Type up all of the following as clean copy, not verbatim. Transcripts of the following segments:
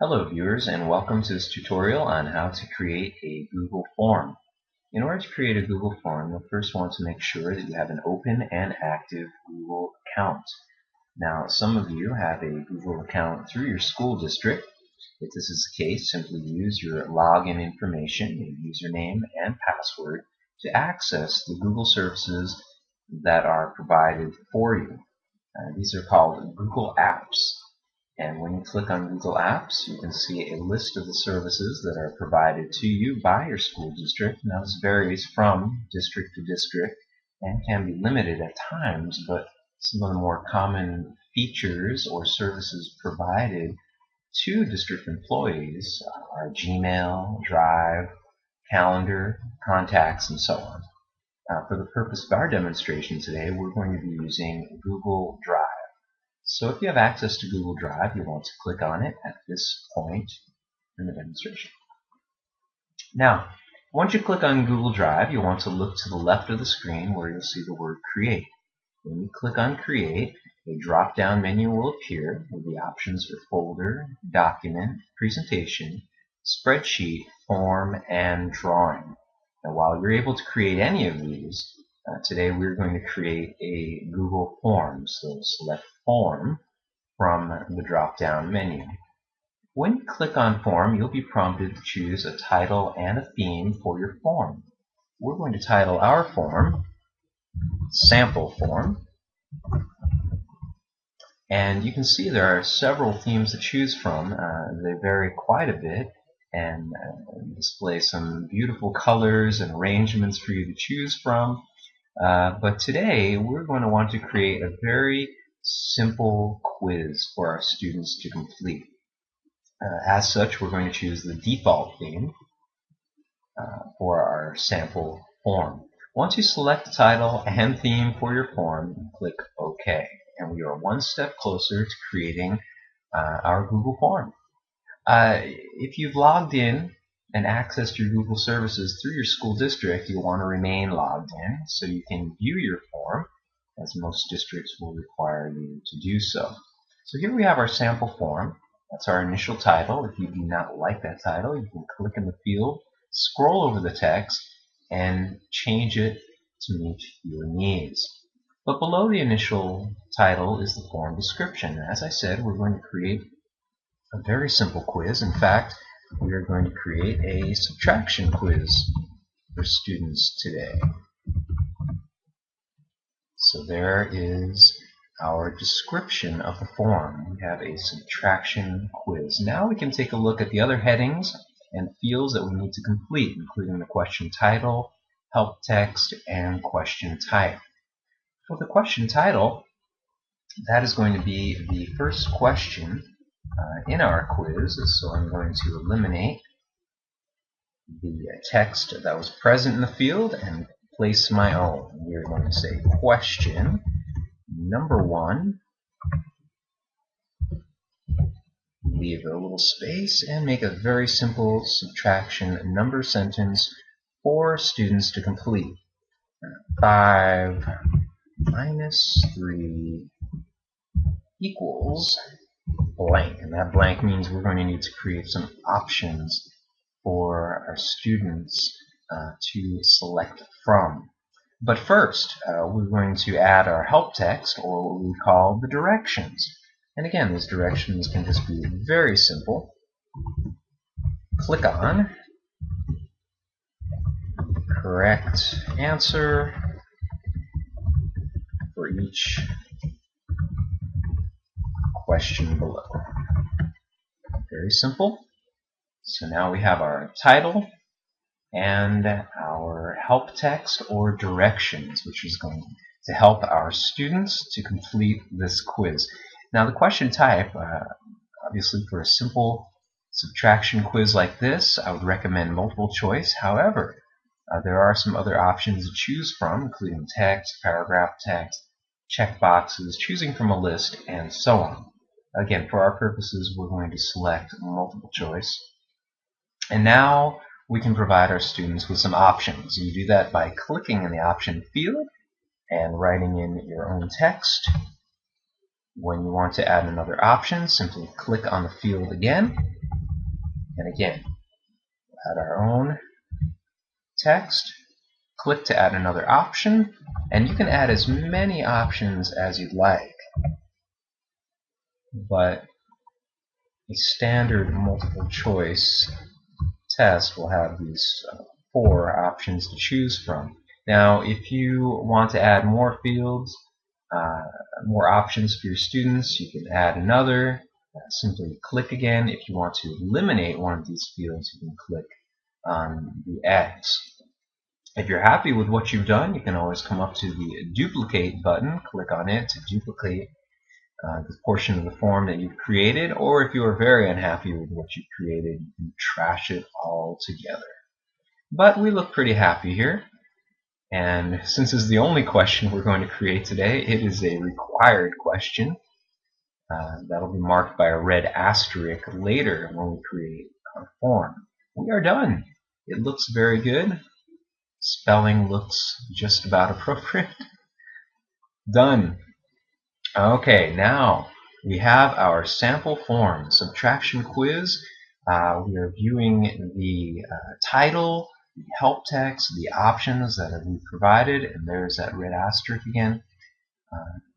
Hello viewers, and welcome to this tutorial on how to create a Google form. In order to create a Google form, you'll first want to make sure that you have an open and active Google account. Now, some of you have a Google account through your school district. If this is the case, simply use your login information, your username and password, to access the Google services that are provided for you. These are called Google Apps. And when you click on Google Apps, you can see a list of the services that are provided to you by your school district. Now, this varies from district to district and can be limited at times, but some of the more common features or services provided to district employees are Gmail, Drive, Calendar, Contacts, and so on. For the purpose of our demonstration today, we're going to be using Google Drive. So if you have access to Google Drive, you'll want to click on it at this point in the demonstration. Now, once you click on Google Drive, you'll want to look to the left of the screen where you'll see the word Create. When you click on Create, a drop-down menu will appear with the options for Folder, Document, Presentation, Spreadsheet, Form, and Drawing. Now, while you're able to create any of these, today we're going to create a Google form, so select Form from the drop-down menu. When you click on Form, you'll be prompted to choose a title and a theme for your form. We're going to title our form Sample Form, and you can see there are several themes to choose from. They vary quite a bit and display some beautiful colors and arrangements for you to choose from. But today we're going to want to create a very simple quiz for our students to complete. As such, we're going to choose the default theme for our sample form. Once you select the title and theme for your form, click OK, and we are one step closer to creating our Google form. If you've logged in and accessed your Google services through your school district, you'll want to remain logged in so you can view your form, as most districts will require you to do so. So here we have our sample form. That's our initial title. If you do not like that title, you can click in the field, scroll over the text, and change it to meet your needs. But below the initial title is the form description. As I said, we're going to create a very simple quiz. In fact, we are going to create a subtraction quiz for students today. So there is our description of the form. We have a subtraction quiz. Now we can take a look at the other headings and fields that we need to complete, including the question title, help text, and question type. For the question title, that is going to be the first question in our quiz, so I'm going to eliminate the text that was present in the field and place my own. We're going to say question number 1, leave a little space, and make a very simple subtraction number sentence for students to complete. 5 minus 3 equals blank, and that blank means we're going to need to create some options for our students to select from. But first, we're going to add our help text, or what we call the directions. And again, these directions can just be very simple. Click on correct answer for each question below. Very simple. So now we have our title and our help text or directions, which is going to help our students to complete this quiz. Now the question type, obviously for a simple subtraction quiz like this, I would recommend multiple choice. However, there are some other options to choose from, including text, paragraph text, checkboxes, choosing from a list, and so on. Again, for our purposes, we're going to select multiple choice. And now we can provide our students with some options. You do that by clicking in the option field and writing in your own text. When you want to add another option, simply click on the field again, and again, add our own text, click to add another option, and you can add as many options as you'd like. But a standard multiple choice test will have these 4 options to choose from. Now, if you want to add more fields, more options for your students, you can add another. Simply click again. If you want to eliminate one of these fields, you can click on the X. If you're happy with what you've done, you can always come up to the duplicate button, click on it to duplicate the portion of the form that you've created, or if you are very unhappy with what you've created, you can trash it all together. But we look pretty happy here, and since this is the only question we're going to create today, it is a required question. That'll be marked by a red asterisk later when we create our form. We are done. It looks very good. Spelling looks just about appropriate. Done. Okay, now we have our sample form, subtraction quiz. We are viewing the title, the help text, the options that we provided, and there's that red asterisk again,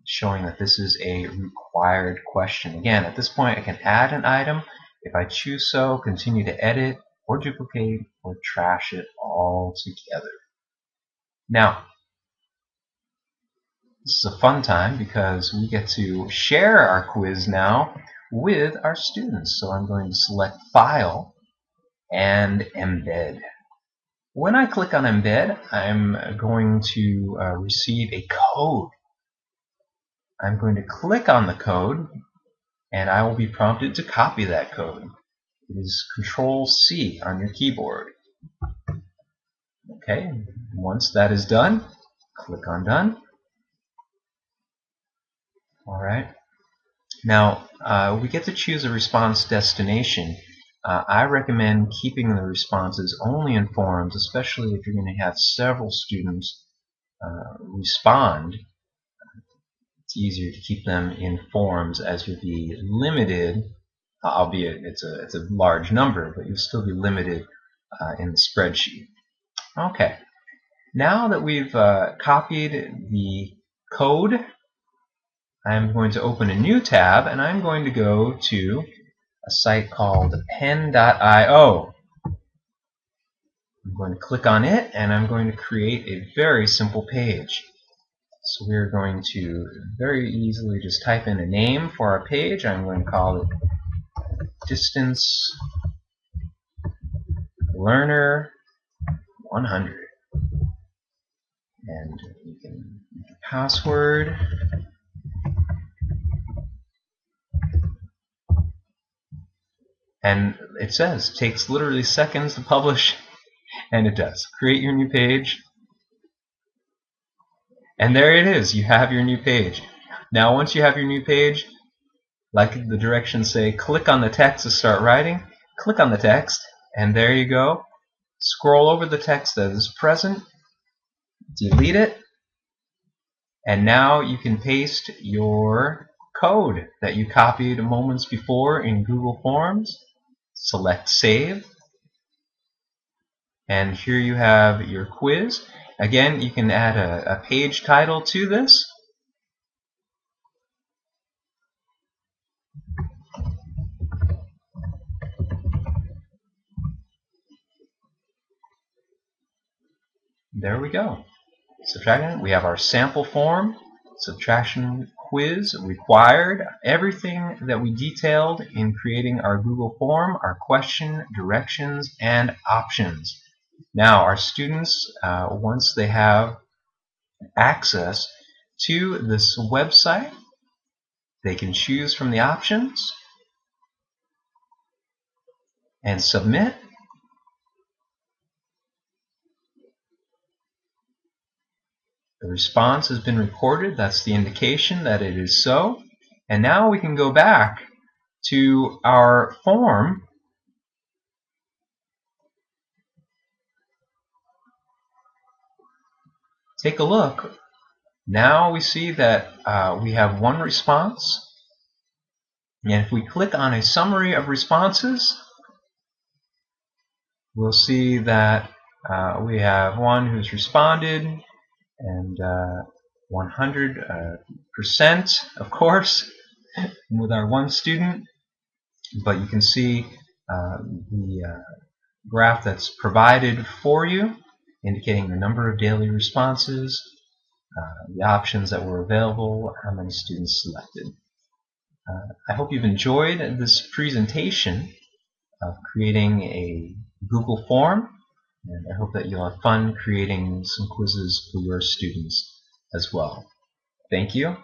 showing that this is a required question. Again, at this point I can add an item if I choose so, continue to edit, or duplicate, or trash it all together. Now, this is a fun time because we get to share our quiz now with our students. So I'm going to select File and Embed. When I click on Embed, I'm going to receive a code. I'm going to click on the code and I will be prompted to copy that code. It is Control-C on your keyboard. Okay, once that is done, click on Done. Alright, now we get to choose a response destination. I recommend keeping the responses only in forums, especially if you're going to have several students respond. It's easier to keep them in forums as you'll be limited, albeit it's a large number, but you'll still be limited in the spreadsheet. Okay, now that we've copied the code, I'm going to open a new tab and I'm going to go to a site called pen.io. I'm going to click on it and I'm going to create a very simple page. So we're going to very easily just type in a name for our page. I'm going to call it Distance Learner 100. And you can make a password. And it says it takes literally seconds to publish, and it does. Create your new page. And there it is. You have your new page. Now once you have your new page, like the directions say, click on the text to start writing. Click on the text, and there you go. Scroll over the text that is present. Delete it. And now you can paste your code that you copied moments before in Google Forms. Select Save, and here you have your quiz. Again, you can add a page title to this. There we go. Subtraction. We have our sample form, subtraction quiz required, everything that we detailed in creating our Google form, our question, directions, and options. Now our students, once they have access to this website, they can choose from the options and submit. The response has been recorded. That's the indication that it is so. And now we can go back to our form take a look. Now we see that we have one response And if we click on a summary of responses, we'll see that we have one who's responded, and 100%, of course, with our one student. But you can see the graph that's provided for you, indicating the number of daily responses, the options that were available, how many students selected. I hope you've enjoyed this presentation of creating a Google form, and I hope that you'll have fun creating some quizzes for your students as well. Thank you.